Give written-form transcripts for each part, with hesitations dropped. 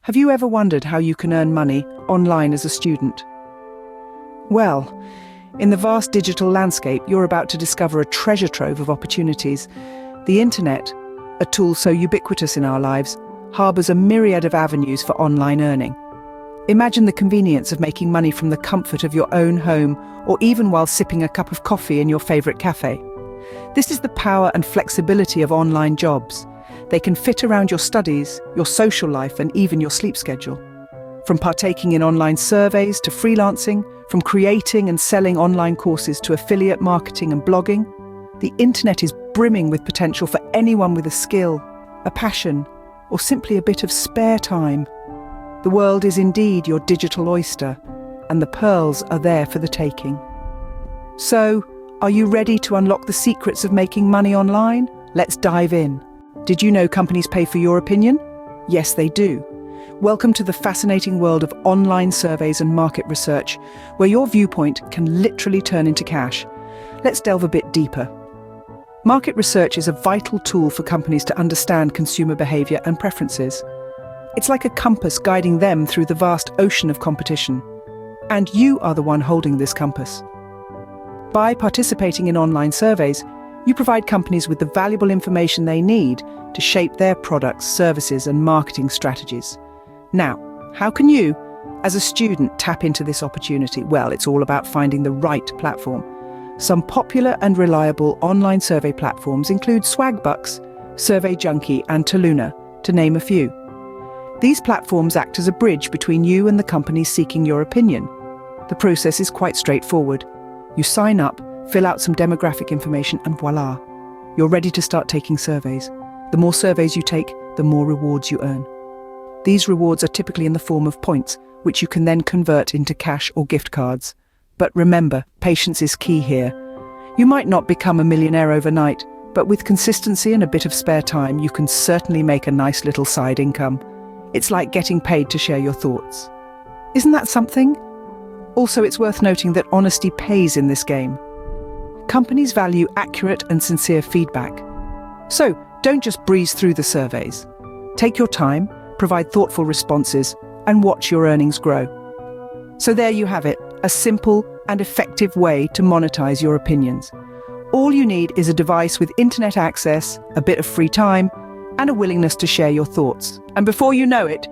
Have you ever wondered how you can earn money online as a student? Well, in the vast digital landscape, you're about to discover a treasure trove of opportunities. The internet, a tool so ubiquitous in our lives, harbours a myriad of avenues for online earning. Imagine the convenience of making money from the comfort of your own home, or even while sipping a cup of coffee in your favourite cafe. This is the power and flexibility of online jobs. They can fit around your studies, your social life, and even your sleep schedule. From partaking in online surveys to freelancing, from creating and selling online courses to affiliate marketing and blogging, the internet is brimming with potential for anyone with a skill, a passion, or simply a bit of spare time. The world is indeed your digital oyster, and the pearls are there for the taking. So, are you ready to unlock the secrets of making money online? Let's dive in. Did you know companies pay for your opinion? Yes, they do. Welcome to the fascinating world of online surveys and market research, where your viewpoint can literally turn into cash. Let's delve a bit deeper. Market research is a vital tool for companies to understand consumer behavior and preferences. It's like a compass guiding them through the vast ocean of competition. And you are the one holding this compass. By participating in online surveys, you provide companies with the valuable information they need to shape their products, services, and marketing strategies. Now, how can you, as a student, tap into this opportunity? Well, it's all about finding the right platform. Some popular and reliable online survey platforms include Swagbucks, Survey Junkie, and Toluna, to name a few. These platforms act as a bridge between you and the companies seeking your opinion. The process is quite straightforward. You sign up, fill out some demographic information, and voila, you're ready to start taking surveys. The more surveys you take, the more rewards you earn. These rewards are typically in the form of points, which you can then convert into cash or gift cards. But remember, patience is key here. You might not become a millionaire overnight, but with consistency and a bit of spare time, you can certainly make a nice little side income. It's like getting paid to share your thoughts. Isn't that something? Also, it's worth noting that honesty pays in this game. Companies value accurate and sincere feedback. So, don't just breeze through the surveys. Take your time, provide thoughtful responses, and watch your earnings grow. So there you have it, a simple and effective way to monetize your opinions. All you need is a device with internet access, a bit of free time, and a willingness to share your thoughts. And before you know it,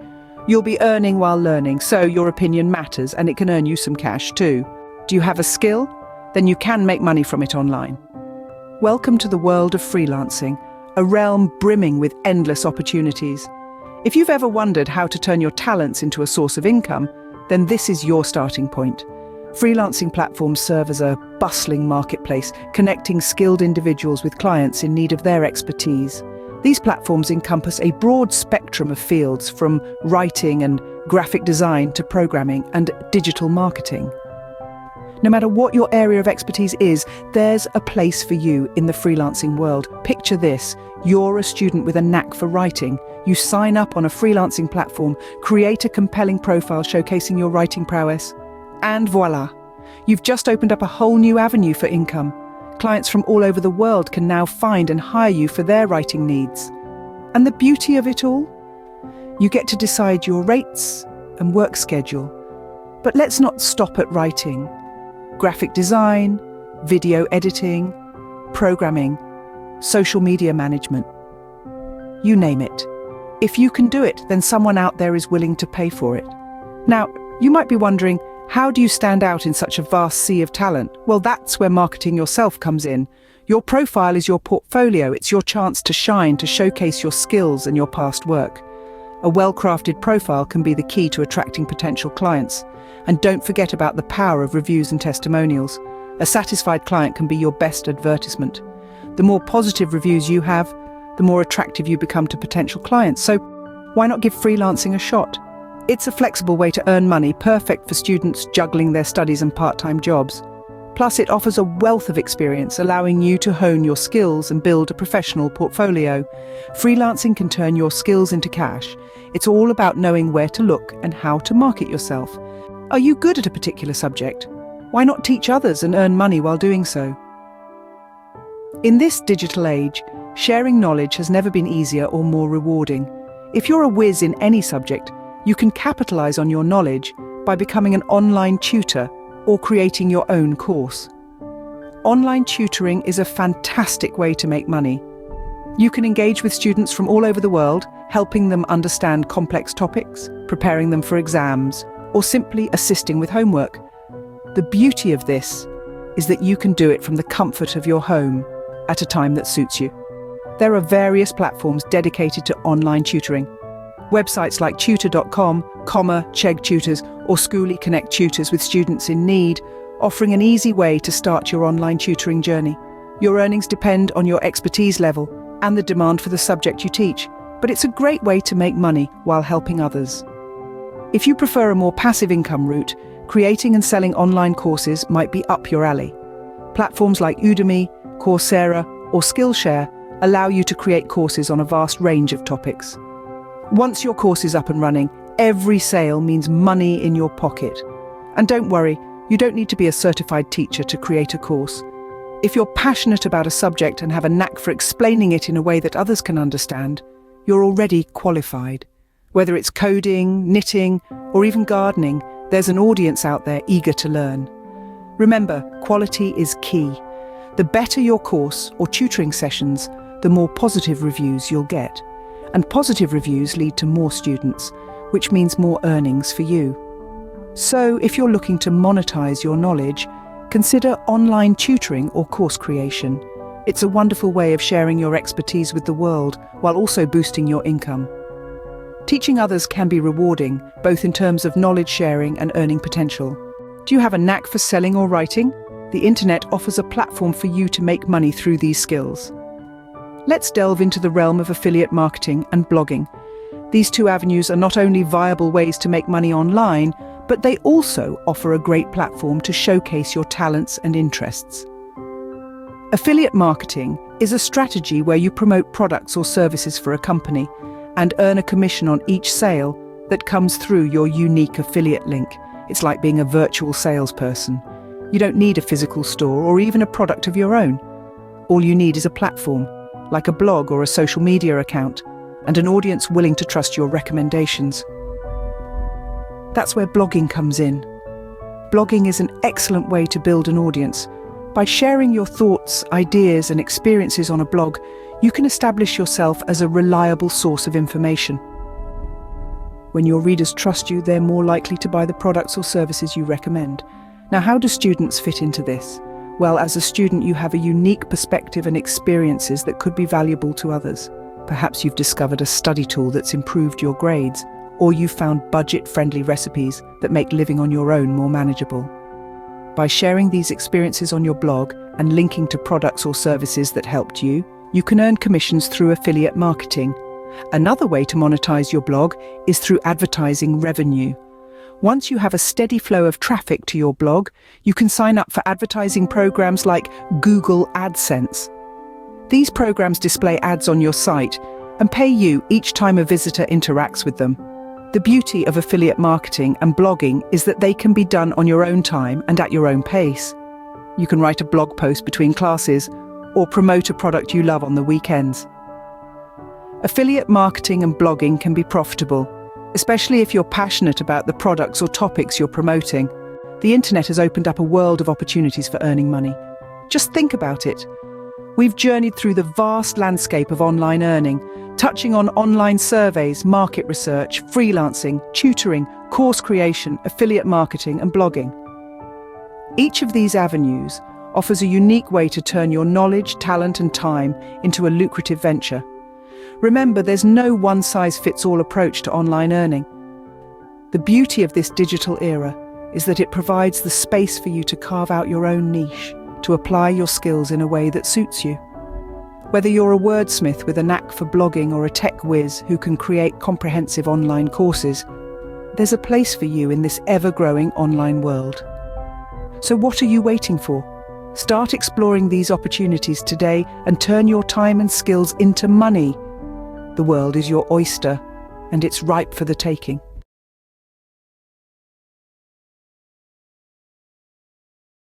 you'll be earning while learning, so your opinion matters and it can earn you some cash too. Do you have a skill? Then you can make money from it online. Welcome to the world of freelancing, a realm brimming with endless opportunities. If you've ever wondered how to turn your talents into a source of income, then this is your starting point. Freelancing platforms serve as a bustling marketplace, connecting skilled individuals with clients in need of their expertise. These platforms encompass a broad spectrum of fields, from writing and graphic design to programming and digital marketing. No matter what your area of expertise is, there's a place for you in the freelancing world. Picture this: you're a student with a knack for writing. You sign up on a freelancing platform, create a compelling profile showcasing your writing prowess, and voila, you've just opened up a whole new avenue for income. Clients from all over the world can now find and hire you for their writing needs. And the beauty of it all? You get to decide your rates and work schedule. But let's not stop at writing. Graphic design, video editing, programming, social media management. You name it. If you can do it, then someone out there is willing to pay for it. Now, you might be wondering, how do you stand out in such a vast sea of talent? Well, that's where marketing yourself comes in. Your profile is your portfolio. It's your chance to shine, to showcase your skills and your past work. A well-crafted profile can be the key to attracting potential clients. And don't forget about the power of reviews and testimonials. A satisfied client can be your best advertisement. The more positive reviews you have, the more attractive you become to potential clients. So why not give freelancing a shot? It's a flexible way to earn money, perfect for students juggling their studies and part-time jobs. Plus, it offers a wealth of experience, allowing you to hone your skills and build a professional portfolio. Freelancing can turn your skills into cash. It's all about knowing where to look and how to market yourself. Are you good at a particular subject? Why not teach others and earn money while doing so? In this digital age, sharing knowledge has never been easier or more rewarding. If you're a whiz in any subject, You can capitalize on your knowledge by becoming an online tutor or creating your own course. Online tutoring is a fantastic way to make money. You can engage with students from all over the world, helping them understand complex topics, preparing them for exams, or simply assisting with homework. The beauty of this is that you can do it from the comfort of your home at a time that suits you. There are various platforms dedicated to online tutoring. Websites like tutor.com, Chegg Tutors, or Schooly connect tutors with students in need, offering an easy way to start your online tutoring journey. Your earnings depend on your expertise level and the demand for the subject you teach, but it's a great way to make money while helping others. If you prefer a more passive income route, creating and selling online courses might be up your alley. Platforms like Udemy, Coursera, or Skillshare allow you to create courses on a vast range of topics. Once your course is up and running, every sale means money in your pocket. And don't worry, you don't need to be a certified teacher to create a course. If you're passionate about a subject and have a knack for explaining it in a way that others can understand, you're already qualified. Whether it's coding, knitting, or even gardening, there's an audience out there eager to learn. Remember, quality is key. The better your course or tutoring sessions, the more positive reviews you'll get. And positive reviews lead to more students, which means more earnings for you. So, if you're looking to monetize your knowledge, consider online tutoring or course creation. It's a wonderful way of sharing your expertise with the world while also boosting your income. Teaching others can be rewarding, both in terms of knowledge sharing and earning potential. Do you have a knack for selling or writing? The internet offers a platform for you to make money through these skills. Let's delve into the realm of affiliate marketing and blogging. These two avenues are not only viable ways to make money online, but they also offer a great platform to showcase your talents and interests. Affiliate marketing is a strategy where you promote products or services for a company and earn a commission on each sale that comes through your unique affiliate link. It's like being a virtual salesperson. You don't need a physical store or even a product of your own. All you need is a platform, like a blog or a social media account, and an audience willing to trust your recommendations. That's where blogging comes in. Blogging is an excellent way to build an audience. By sharing your thoughts, ideas, and experiences on a blog, you can establish yourself as a reliable source of information. When your readers trust you, they're more likely to buy the products or services you recommend. Now, how do students fit into this? Well, as a student, you have a unique perspective and experiences that could be valuable to others. Perhaps you've discovered a study tool that's improved your grades, or you've found budget-friendly recipes that make living on your own more manageable. By sharing these experiences on your blog and linking to products or services that helped you, you can earn commissions through affiliate marketing. Another way to monetize your blog is through advertising revenue. Once you have a steady flow of traffic to your blog, you can sign up for advertising programs like Google AdSense. These programs display ads on your site and pay you each time a visitor interacts with them. The beauty of affiliate marketing and blogging is that they can be done on your own time and at your own pace. You can write a blog post between classes or promote a product you love on the weekends. Affiliate marketing and blogging can be profitable, especially if you're passionate about the products or topics you're promoting. The internet has opened up a world of opportunities for earning money. Just think about it. We've journeyed through the vast landscape of online earning, touching on online surveys, market research, freelancing, tutoring, course creation, affiliate marketing, and blogging. Each of these avenues offers a unique way to turn your knowledge, talent, and time into a lucrative venture. Remember, there's no one-size-fits-all approach to online earning. The beauty of this digital era is that it provides the space for you to carve out your own niche, to apply your skills in a way that suits you. Whether you're a wordsmith with a knack for blogging or a tech whiz who can create comprehensive online courses, there's a place for you in this ever-growing online world. So what are you waiting for? Start exploring these opportunities today and turn your time and skills into money. The world is your oyster, and it's ripe for the taking.